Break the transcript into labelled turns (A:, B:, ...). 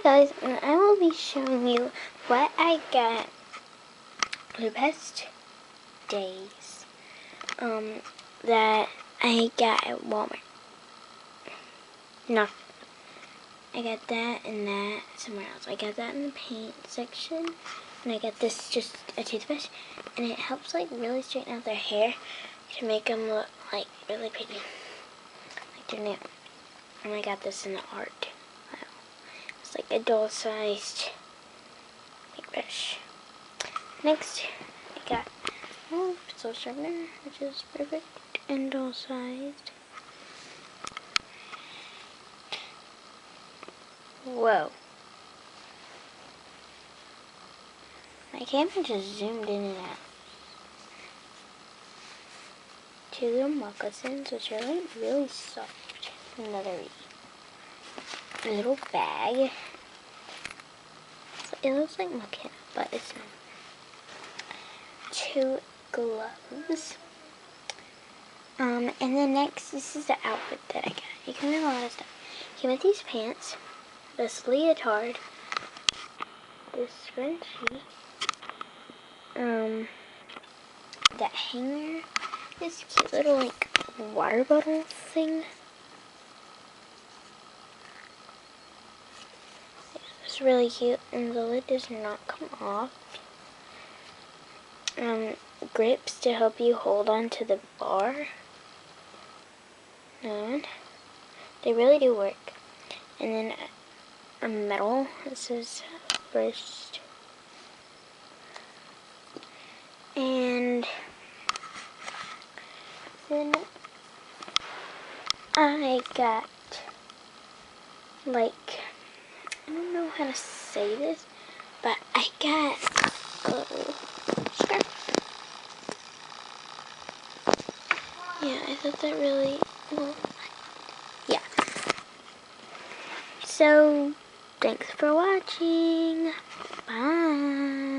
A: guys, and I will be showing you what I got the past days that I got at Walmart. No, I got that and that somewhere else. I got that in the paint section, and I got this just a toothbrush, and it helps like really straighten out their hair to make them look like really pretty, like their nail. And I got this in the art. It's like a doll-sized paintbrush. Next, I got a pencil sharpener, which is perfect and doll-sized. Whoa. My camera just zoomed in and out. Two little moccasins, which are like really soft. Another little bag. It looks like McKenna, but it's not. Two gloves. And then next, this is the outfit that I got. It came with a lot of stuff. It came with these pants, this leotard, this scrunchie, that hanger, this cute little like water bottle thing. It's really cute, and the lid does not come off. Grips to help you hold on to the bar. And they really do work. And then a medal. This is first. And then I got, like, I don't know how to say this, but I got a scarf. Yeah, I thought that really, well, yeah. So, thanks for watching. Bye.